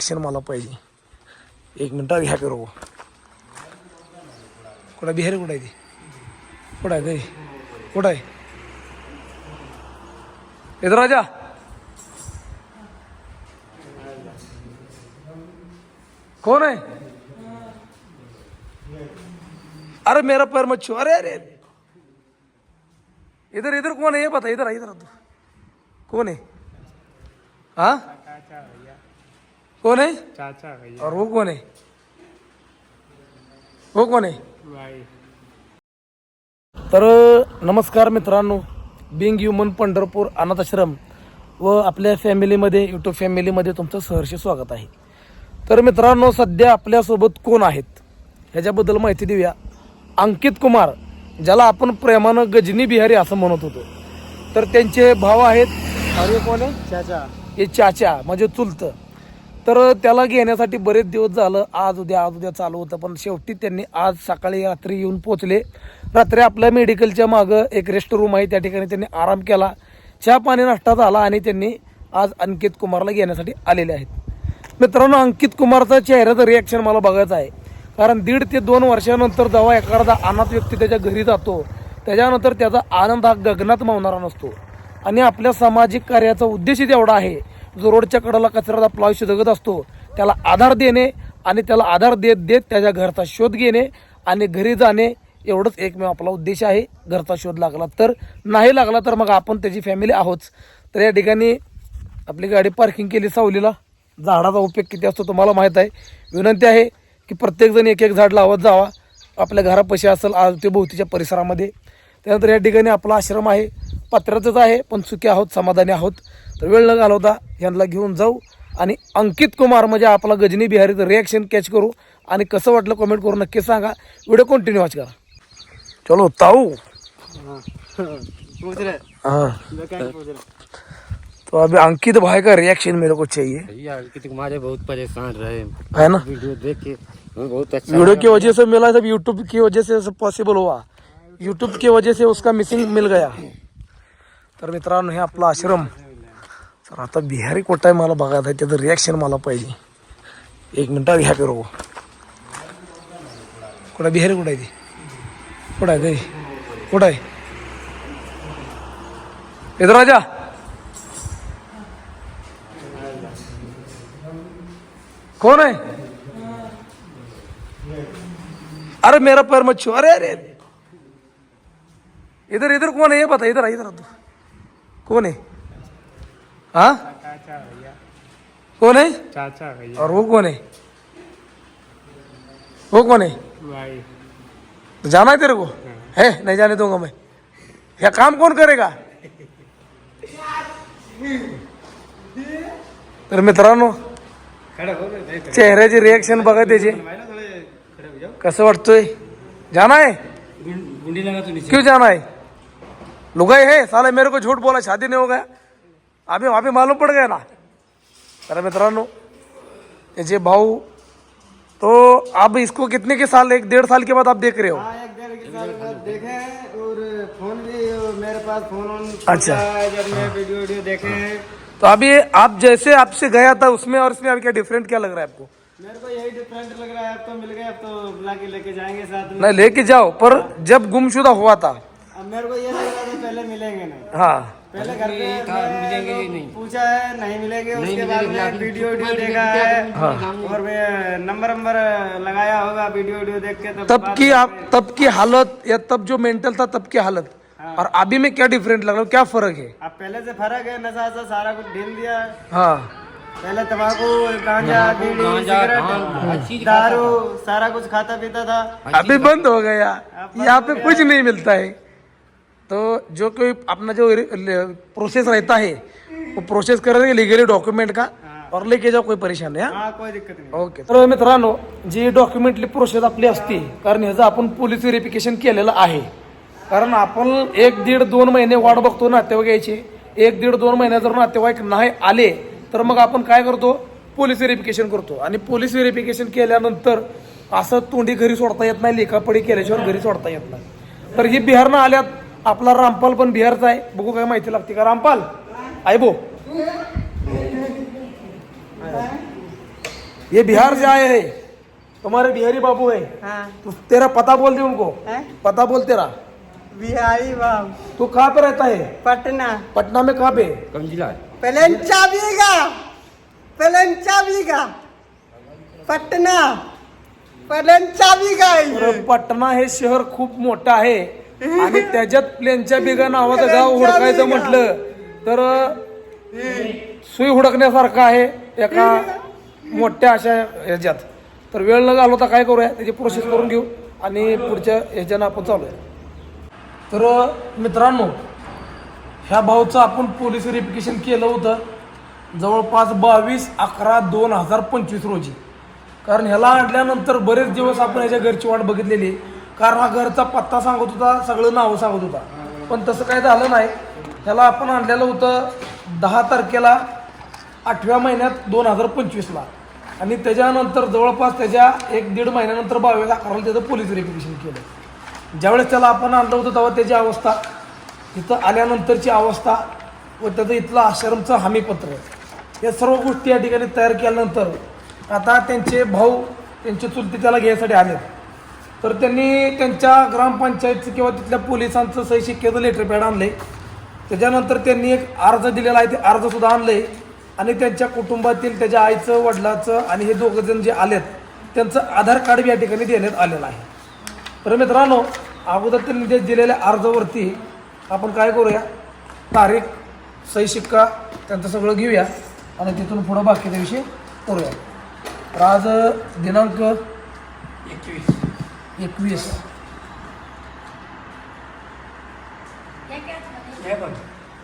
Action मला पाहिजे. एक मिनटात घ्या करू. कुठं बिहारी कुठं आहे ती? कुठं आहे ते? कुठं आहे इधर राजा? कौन है? अरे मेरा पैर मत छू. अरे अरे इधर इधर कौन है ये बता. इधर इधर तू कौन है? हाँ कौन है? चाचा भैया. और वो कौन है? वो कोण आहे? भाई. तर नमस्कार मित्रांनो, बिंग ह्युमन पंढरपूर अनाथाश्रम व आपल्या फॅमिलीमध्ये यूट्यूब फॅमिलीमध्ये तुमचं सहर्ष स्वागत आहे. तर मित्रांनो, सध्या आपल्यासोबत कोण आहेत ह्याच्याबद्दल माहिती देऊया. अंकित कुमार, ज्याला आपण प्रेमानं गजनी बिहारी असं म्हणत होतो, तर त्यांचे भाव आहेत. अरे कोण आहे? चाचा. हे चाचा म्हणजे चुलत. तर त्याला घेण्यासाठी बरेच दिवस झालं, आज उद्या चालू होतं, पण शेवटी त्यांनी आज सकाळी रात्री येऊन पोचले. रात्री आपल्या मेडिकलच्या मागं एक रेस्ट रूम आहे, त्या ठिकाणी त्यांनी आराम केला, चहा पाणी नाश्ता झाला आणि त्यांनी आज अंकित कुमारला घेण्यासाठी आलेले आहेत. मित्रांनो, अंकित कुमारचा चेहऱ्याचं रिॲक्शन मला बघायचं आहे, कारण 1.5 ते 2 वर्षानंतर जेव्हा एखादा अनाथ व्यक्ती त्याच्या घरी जातो, त्याच्यानंतर त्याचा आनंद हा गगनात मावणारा नसतो. आणि आपल्या सामाजिक कार्याचा उद्देशच एवढा आहे, जो रोडच्या कडेला कचऱ्याचा प्लाव जगत असतो त्याला आधार देणे आणि त्याला आधार देत देत त्याच्या घरचा शोध घेणे आणि घरी जाणे, एवढंच एकमेव आपला उद्देश आहे. घरचा शोध लागला तर, नाही लागला तर मग आपण त्याची फॅमिली आहोत. तर या ठिकाणी आपली गाडी पार्किंग केली सावलीला. झाडाचा उपयोग किती असतो तुम्हाला माहीत आहे. विनंती आहे की प्रत्येकजण एक एक झाड लावत जावा, आपल्या घरापाशी असेल अवतीभोवतीच्या परिसरामध्ये. त्यानंतर या ठिकाणी आपला आश्रम आहे, पत्र्याचंच आहे, पण सुखी आहोत, समाधानी आहोत. तर वेळ न घालवता यांना घेऊन जाऊ आणि अंकित कुमार म्हणजे आपला गजनी बिहारीचं रिॲक्शन कॅच करू. आणि कसं वाटलं कमेंट करून नक्की सांगा. व्हिडिओ कंटिन्यू वॉच करा. चलो ताऊ. हाँ, तो अभी अंकित भाई का रिएक्शन मेरे को चाहिए. भैया अंकित कुमार बहुत परेशान रहे है ना? वीडियो देख के बहुत अच्छा. वीडियो की वजह से मिला, सब यूट्यूब की वजह से सब पॉसिबल हुआ. यूट्यूब की वजह से उसका मिसिंग मिल गया. तर मित्रांनो, हे आपला आश्रम. तर आता बिहारी कोटा आहे मला बघायचं आहे, त्याचं रिॲक्शन मला पाहिजे. एक मिनटात घ्या करू. कुठं बिहारी कुठं आहे ती? कुठं आहे ते? कुठं आहे इधर राजा? कौन है? अरे मेरा पैर मत छू. अरे अरे इधर इधर कौन है ये बता. इधर इधर तू कौन है? हाँ चाचा भैया. कौन है? चाचा भैया. और वो कौन है? वो कौन है? भाई. तो जाना है तेरे को? है नहीं जाने दूंगा मैं. या काम कौन करेगा? तर मित्रांनो, चेहऱ्याचे रिएक्शन बघा त्याचे, कसं वाटतोय. जाना है? क्यों जाना है? लुगाई है साला, मेरे को झूठ बोला, शादी नहीं हो गया. अभी वहाँ पे मालूम पड़ गया ना. तर मित्रांनो, त्याचे भाऊ. तो अब इसको कितने के साल, 1-1.5 साल के बाद आप देख रहे हो? 1-1.5 साल बाद देखे हैं और फोन भी मेरे पास फोन. अच्छा. जब मैं वीडियो देखे हैं. तो अभी आप जैसे आपसे गया था उसमें और इसमें अभी क्या डिफरेंट क्या लग रहा है आपको? मेरे को यही डिफरेंट लग रहा है. अब तो मिल गए, अब तो बुला के लेके जाएंगे साथ में. नहीं लेके जाओ, पर जब गुमशुदा हुआ था. अब मेरे को ये लग रहा था पहले मिलेंगे नहीं. हाँ, पहले घर पे मिलेंगे नहीं, पूछा है नहीं मिलेंगे. उसके बाद में वीडियो देखा है और नंबर लगाया होगा वीडियो देख के. तब की हालत या तब जो मेंटल था तब की हालत और अभी में क्या डिफरेंट लग रहा है, क्या फर्क है? अब पहले से फर्क है. नशा सारा कुछ ढील दिया. हाँ, पहले तंबाकू, गांजा, बीड़ी, सिगरेट, दारू सारा कुछ खाता पीता था. अभी बंद हो गया. यहाँ पे कुछ नहीं मिलता है. तो जो कोई अपना जो प्रोसेस रहता है वो प्रोसेस करेंगे लीगली डॉक्युमेंट का और लेके जाओ, कोई परेशान नाही. हाँ, कोई दिक्कत नहीं. ओके. तर मित्रांनो, जी डॉक्युमेंटली प्रोसेस आपली असते, कारण ह्याचं आपण पोलीस व्हेरिफिकेशन केलेलं आहे. कारण आपण 1-1.5-2 महिने वाट बघतो नातेवाईक यायचे. 1-1.5-2 महिने जर नातेवाईक नाही आले तर मग आपण काय करतो, पोलीस व्हेरिफिकेशन करतो. आणि पोलीस व्हेरिफिकेशन केल्यानंतर असं तोंडी घरी सोडता येत नाही, लेखापडी केल्याशिवाय घरी सोडता येत नाही. तर ही बिहारनं आल्यात. आपला रामपाल पण बिहारचा आहे. बघू काय माहिती लागते का. रामपाल आहे भो. ये बिहार से आए हैं, तुम्हारे बिहारी बाबू है। हाँ तो तेरा पता बोल दे उनको, हैं? पता बोल तेरा। बिहारी बाबू तू कहाँ पे रहता है? पटना पटना में कहाँ पे? कौन जिला है? पलंचा बीघा पटना पलंचा बीघा तर पटना हे शहर खूप मोठं आहे आणि त्याच्यात प्लेनच्या बिगा नावाचं गाव हुडकायचं म्हटलं तर सुई हुडकण्यासारखं आहे एका मोठ्या अशा ह्याच्यात. तर वेळ न घालवता काय करूया, त्याची प्रोसेस करून घेऊ आणि पुढच्या ह्याच्यानं आपण चालूया. तर मित्रांनो, ह्या भाऊचं आपण पोलीस व्हेरिफिकेशन केलं होतं जवळपास 22/11/2025 रोजी. कारण ह्याला आणल्यानंतर बरेच दिवस आपण ह्याच्या घरची वाट बघितलेली, कारण हा घरचा पत्ता सांगत होता, सगळं नावं सांगत होता, पण तसं काही झालं नाही. ह्याला आपण आणलेलं होतं 10 तारखेला 8व्या महिन्यात 2025ला आणि त्याच्यानंतर जवळपास त्याच्या 1-1.5 महिन्यानंतर 22/11 त्याचं पोलीस व्हेरिफिकेशन केलं. ज्यावेळेस त्याला आपण आणलं होतं तेव्हा त्याची अवस्था, इथं आल्यानंतरची अवस्था व त्याचं इथलं आश्रमचं हमीपत्र, या सर्व गोष्टी या ठिकाणी तयार केल्यानंतर आता त्यांचे भाऊ त्यांचे चुलते त्याला घ्यायसाठी आले. तर त्यांनी त्यांच्या ग्रामपंचायतचं किंवा तिथल्या पोलिसांचं सही शिक्क्याचं लेटर पॅड आणलं आहे. त्याच्यानंतर त्यांनी एक अर्ज दिलेला आहे, ते अर्जसुद्धा आणलं आहे आणि त्यांच्या कुटुंबातील त्याच्या आईचं, वडिलाचं आणि हे दोघंजण जे आलेत त्यांचं आधार कार्ड या ठिकाणी देण्यात आलेलं आहे. तर मित्रांनो, अगोदर त्यांनी जे दिलेल्या अर्जावरती आपण काय करूया, तारीख, सही शिक्का त्यांचं सगळं घेऊया आणि तिथून पुढं बाकीचा विषय करूया. तर आज दिनांक 21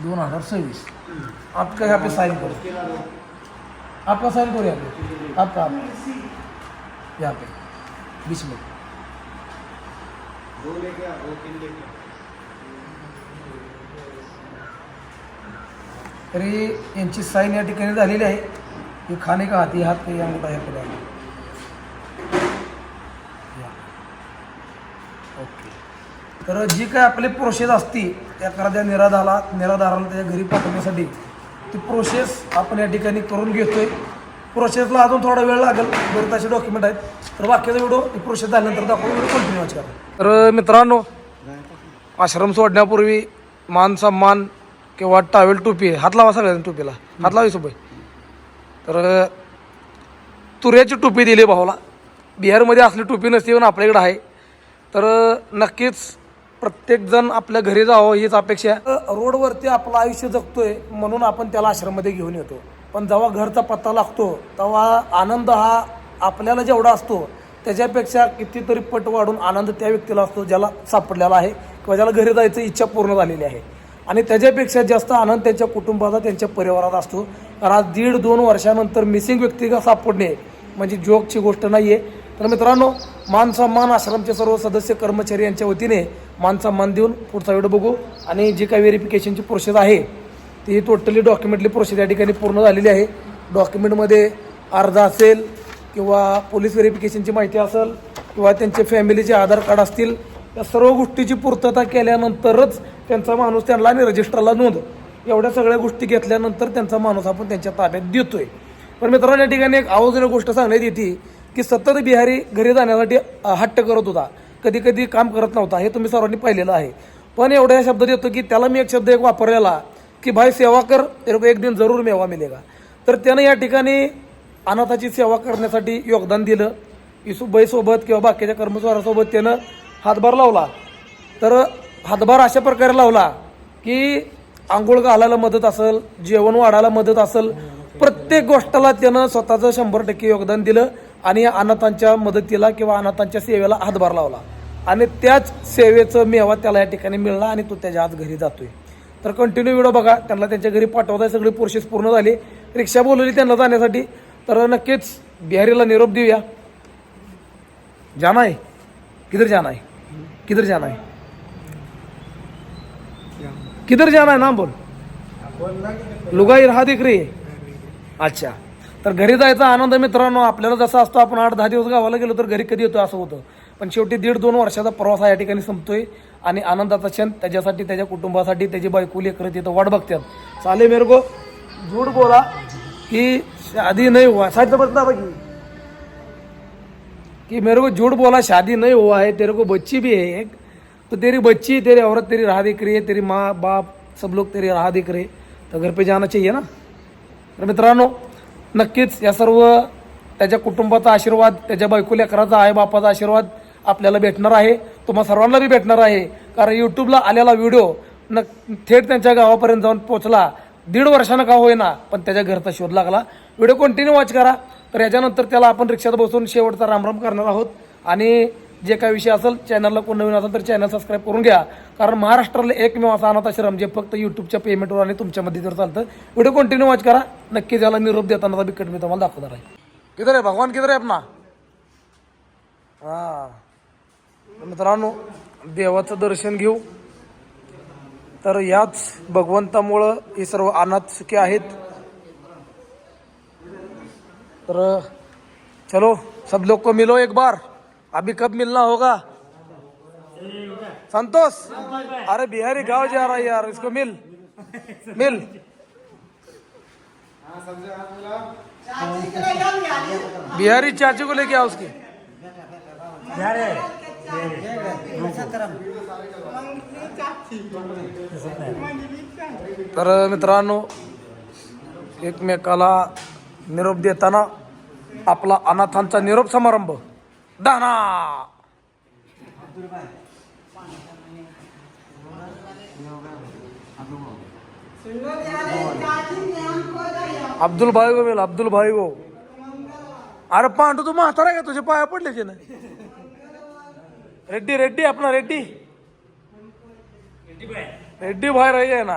2026. आपका यहाँ पे साइन करो, आपका साइन करो यहाँ पे, आपका यहाँ पे बीच में. तरी यांची साईन या ठिकाणी झालेली आहे. हे खाने का हाती हात पे अंगूठा है पे ओके. तर जी काय आपली प्रोसेस असती एखाद्या निराधाराला त्याच्या घरी पाठवण्यासाठी, ती प्रोसेस आपण या ठिकाणी करून घेतोय. प्रोसेसला अजून थोडा वेळ लागेल, बरेच असे डॉक्युमेंट आहेत. तर बाकीचा व्हिडिओ ही प्रोसेस झाल्यानंतर दाखवून व्हिडिओ कंटिन्यू करा. तर मित्रांनो, आश्रम सोडण्यापूर्वी मान सन्मान किंवा टावेल टोपी, हात लावा सगळ्यांनी, टोपीला हात लावा सोबत. तर तुऱ्याची टोपी दिली भावाला. बिहारमध्ये असली टोपी नसते पण आपल्याकडे आहे. तर नक्कीच प्रत्येकजण आपल्या घरी जावं हीच अपेक्षा आहे. रोडवरती आपलं आयुष्य जगतोय म्हणून आपण त्याला आश्रममध्ये घेऊन येतो, पण जेव्हा घरचा पत्ता लागतो तेव्हा आनंद हा आपल्याला जेवढा असतो त्याच्यापेक्षा कितीतरी पट वाढून आनंद त्या व्यक्तीला असतो ज्याला सापडलेला आहे किंवा ज्याला घरी जायचं इच्छा पूर्ण झालेली आहे. आणि त्याच्यापेक्षा जास्त आनंद त्यांच्या कुटुंबाचा, त्यांच्या परिवारात असतो. कारण आज 1.5-2 वर्षानंतर मिसिंग व्यक्तीला सापडणे म्हणजे जोकची गोष्ट नाही आहे. तर मित्रांनो, मान सन्मान आश्रमचे सर्व सदस्य कर्मचारी यांच्या वतीने मान सन्मान देऊन पुढचा व्हिडिओ बघू. आणि जी काही व्हेरिफिकेशनची प्रोसेस आहे ती टोटली डॉक्युमेंटली प्रोसेस या ठिकाणी पूर्ण झालेली आहे. डॉक्युमेंटमध्ये अर्ज असेल किंवा पोलीस व्हेरिफिकेशनची माहिती असेल किंवा त्यांचे फॅमिलीचे आधार कार्ड असतील, या सर्व गोष्टीची पूर्तता केल्यानंतरच त्यांचा माणूस त्यांना आणि रजिस्टरला नोंद, एवढ्या सगळ्या गोष्टी घेतल्यानंतर त्यांचा माणूस आपण त्यांच्या ताब्यात देतोय. पण मित्रांनो, या ठिकाणी एक आवर्जून गोष्ट सांगण्यात येते की सतत बिहारी घरी जाण्यासाठी हट्ट करत होता, कधी कधी काम करत नव्हता. हे तुम्ही सर्वांनी पाहिलेलं आहे. पण एवढ्या शब्द देतो की त्याला मी एक शब्द वापरलेला की भाई सेवा कर, तेरे एक दिन जरूर मेवा मिलेगा. तर त्यानं या ठिकाणी अनाथाची सेवा करण्यासाठी योगदान दिलं. इसुबाईसोबत किंवा बाकीच्या कर्मचाऱ्यासोबत त्यानं हातभार लावला. तर हातभार अशा प्रकारे लावला की आंघोळ घालायला मदत असेल, जेवण वाढायला मदत असेल, प्रत्येक गोष्टीला त्यानं स्वतःचं 100% योगदान दिलं आणि अनाथांच्या मदतीला किंवा अनाथांच्या सेवेला हातभार लावला. आणि त्याच सेवेचं मेवा त्याला या ठिकाणी मिळला आणि तो त्याच्या आज घरी जातोय. तर कंटिन्यू व्हिडिओ बघा. त्यांना त्यांच्या घरी पाठवताय, सगळी प्रोसेस पूर्ण झाली, रिक्षा बोलवली त्यांना जाण्यासाठी. तर नक्कीच बिहारीला निरोप देऊया. जाना है, किधर जाना है, किधर जाना है, किधर जाना है, नाम बोल. लुगाई राहा दिख रही है. अच्छा. तर घरी जायचा आनंद मित्रांनो आपल्याला जसा असतो, आपण 8-10 दिवस गावाला गेलो तर घरी कधी येतो असं होतं. पण शेवटी 1.5-2 वर्षाचा प्रवास हा या ठिकाणी संपतोय आणि आनंदाचा क्षण त्याच्यासाठी, त्याच्या कुटुंबासाठी, त्याची बायको लेकरं तिथं वाट बघतात. साले मेरे को झूठ बोला की शादी नहीं हुआ, साइड से बसना बाकी कि मेरे को झूठ बोला शादी नहीं हुआ है, तेरे को बच्ची भी है एक, तो तेरी बच्ची तेरी औरत तेरी राह दिख रही है, तेरी माँ बाप सब लोग तेरी राह दिख रहे, तर घर पे जाणं चाहिए ना. तर मित्रांनो नक्कीच या सर्व त्याच्या कुटुंबाचा आशीर्वाद, त्याच्या बायको लेकराचा आई बापाचा आशीर्वाद आपल्याला भेटणार आहे, तुम्हा सर्वांना बी भेटणार आहे. कारण यूट्यूबला आलेला व्हिडिओ थेट त्यांच्या गावापर्यंत जाऊन पोहोचला. 1.5 वर्षानं का होईना पण त्याच्या घरचा शोध लागला. व्हिडिओ कंटिन्यू वॉच करा. तर याच्यानंतर त्याला आपण रिक्षात बसून शेवटचा रामराम करणार आहोत. आणि जे काही विषय असेल, चॅनलला कोण नवीन असेल तर चॅनल सबस्क्राईब करून घ्या. कारण महाराष्ट्राला एकमेव असा अनाथ आश्रम जे फक्त यूट्यूबच्या पेमेंटवर आणि तुमच्या मदतीवर चालतं. व्हिडिओ कंटिन्यू वॉच करा. नक्की त्याला निरोप देताना बिकट मी तुम्हाला दाखवणार आहे. किधर आहे भगवान, किधर आहे अपना? हां मित्रांनो देवाचं दर्शन घेऊ. तर याच भगवंतामुळं हे सर्व अनाथ सुखी आहेत. तर चलो सब लोग को मिलो एक बार. अभी कब मिलना होगा? संतोष, अरे बिहारी गांव जा रहा है यार, इसको मिल. बिहारी चाची को लेके आओ उसकी. तर मित्रांनो एकमेकाला निरोप देताना आपला अनाथांचा निरोप समारंभ दाना. अब्दुल भाई को मिल, अब्दुल भाई को. अरे पांडू तू म्हातारा का, तुझे पाया पडले ना. रेड्डी रेड्डी अपना रेड्डी रेड्डी भाई रही है ना.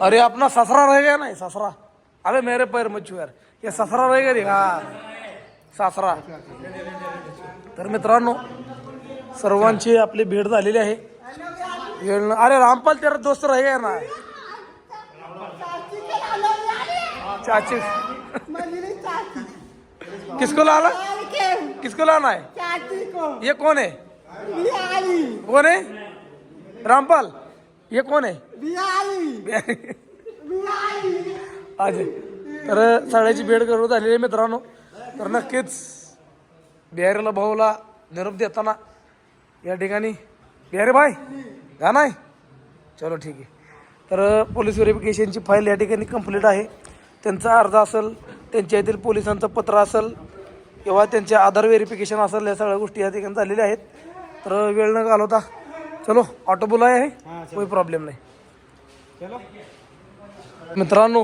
अरे अपना ससरा रह गया ना, ससरा. अरे मेरे पैर मत छू यार, ये ससरा रह गया हा सासरा. तर मित्रांनो सर्वांची आपली भेट झालेली आहे. अरे रामपाल तेरा दोस्त रह गया ना. चाची किसको लाना, किसको लाना है? ये कौन है? कौन है? रामपाल ये कोण आहे? आज तर सगळ्याची भेट करून झालेली आहे मित्रांनो. तर नक्कीच बिहारीला भाऊला निरोप देताना या ठिकाणी बिहारी भाई का नाही. चलो ठीक आहे. तर पोलीस व्हेरिफिकेशनची फाईल या ठिकाणी कंप्लीट आहे. त्यांचा अर्ज असेल, त्यांच्या येथील पोलिसांचं पत्र असेल किंवा त्यांचे आधार व्हेरिफिकेशन असेल, या सगळ्या गोष्टी या ठिकाणी झालेल्या आहेत. तर वेळ न घालवता चलो ऑटो बुलाया है, कोई प्रॉब्लेम नाही. मित्रांनो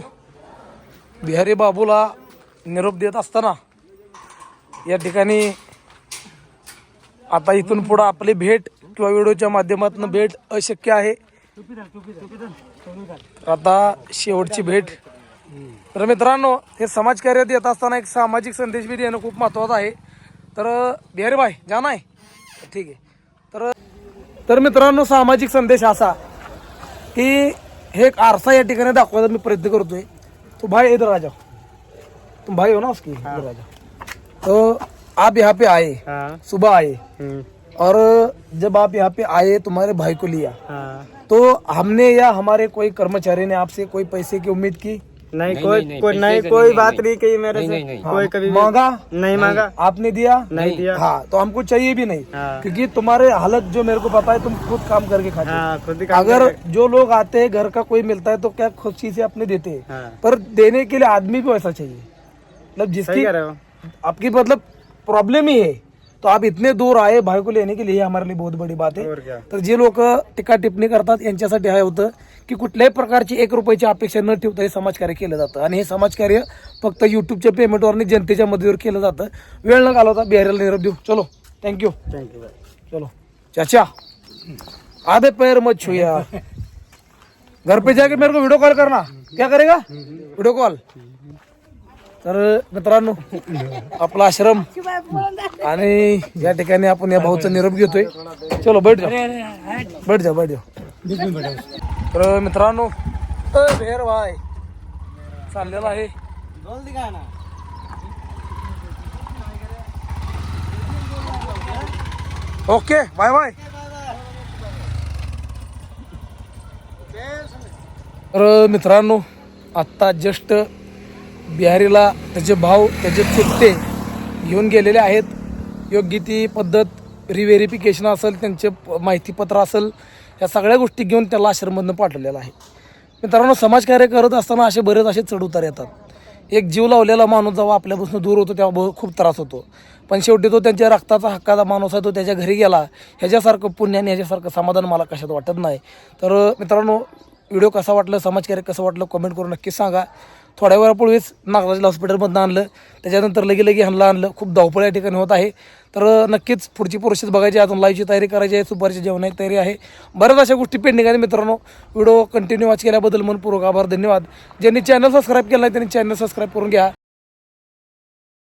बिहारी बाबूला निरोप देत असताना या ठिकाणी आता इथून पुढे आपली भेट किंवा व्हिडिओच्या माध्यमातून भेट अशक्य आहे. आता शेवटची भेट. तर मित्रांनो हे समाजकार्य देत असताना एक सामाजिक संदेश बी देणं खूप महत्त्वाचं आहे. तर बिहारी भाई जाना आहे, ठीक आहे. तर मित्रांनो सामाजिक संदेश असा की हे एक आरसा या ठिकाणी दाखवायचा मी प्रयत्न करतोय. तो भाई इधर आ जाओ, तुम भाई हो ना उसकी, इधर आ जाओ. तो आप यहाँ पे आए, सुबह आए, और जब आप यहाँ पे आए तुम्हारे भाई को लिया, तो हमने या हमारे कोई कर्मचारी ने आपसे कोई पैसे की उम्मीद की? नहीं, कोई बात नहीं कही मेरे से. कोई कभी मांगा नहीं मांगा. आपने दिया? नहीं दिया. हाँ तो हमको चाहिए भी नहीं, क्योंकि तुम्हारे हालत जो मेरे को पता है, तुम खुद काम करके खाते हो. खुद ही अगर जो लोग आते हैं घर का कोई मिलता है तो क्या खुशी से अपने देते हैं, पर देने के लिए आदमी भी वैसा चाहिए. मतलब जिसकी आपकी मतलब प्रॉब्लम ही है, तो आप इतने दूर आए भाई को लेने के लिए, हमारे लिए बहुत बड़ी बात है. तर जे लोक टीका टिप्पणी करतात यांच्यासाठी हे होतं की कुठल्याही प्रकारची 1 रुपयाची अपेक्षा न ठेवता हे समाजकार्य केलं जातं. आणि हे समाजकार्य फक्त युट्यूबच्या पेमेंटवर आणि जनतेच्या मदतीवर केलं जातं. वेळ न घालवता बिहारीला निरोप देऊ. चलो थँक्यू. चलो चाचा आधे पैर मत छू यार. घर पे जाके मेरे को वीडियो कॉल करना. क्या करेगा? Video call. तर मित्रांनो आपला आश्रम आणि या ठिकाणी आपण या भाऊचा निरोप घेतोय. चलो बैठ जाओ. तर मित्रांनो भेर भाई चाललेला आहे. Okay bye bye. तर मित्रांनो आत्ता जस्ट बिहारीला त्याचे भाव त्याचे चुलते घेऊन गेलेले आहेत. योग्य ती पद्धत रिव्हेरिफिकेशन असेल, त्यांचे माहितीपत्र असेल, या सगळ्या गोष्टी घेऊन त्याला आश्रममधनं पाठवलेलं आहे. मित्रांनो, समाजकार्य करत असताना असे बरेच असे चढउतार येतात. एक जीव लावलेला माणूस जेव्हा आपल्यापासून दूर होतो तेव्हा खूप त्रास होतो, पण शेवटी तो त्यांच्या रक्ताचा हक्काचा माणूस आहे, तो त्याच्या घरी गेला. ह्याच्यासारखं पुण्य आणि ह्याच्यासारखं समाधान मला कशात वाटत नाही. तर मित्रांनो, व्हिडिओ कसा वाटलं, समाजकार्य कसं वाटलं कमेंट करून नक्कीच सांगा. थोड्या वेळापूर्वीच नागराजला हॉस्पिटलमधून आणलं, त्याच्यानंतर लगे ह्यांना आणलं. खूप धावपळ या ठिकाणी होत आहे. तर नक्कीच पुढची प्रोसेस बघायची, अजून लाईव्हची तयारी करायची आहे, सुपारीची जेवणाची तयारी आहे, बऱ्याच अशा गोष्टी पेंडिंग आहेत. मित्रांनो, व्हिडिओ कंटिन्यू वॉच केल्याबद्दल मनपूर्वक आभार, धन्यवाद. ज्यांनी चॅनल सबस्क्राईब केला आहे त्यांनी चॅनल सबस्क्राईब करून घ्या.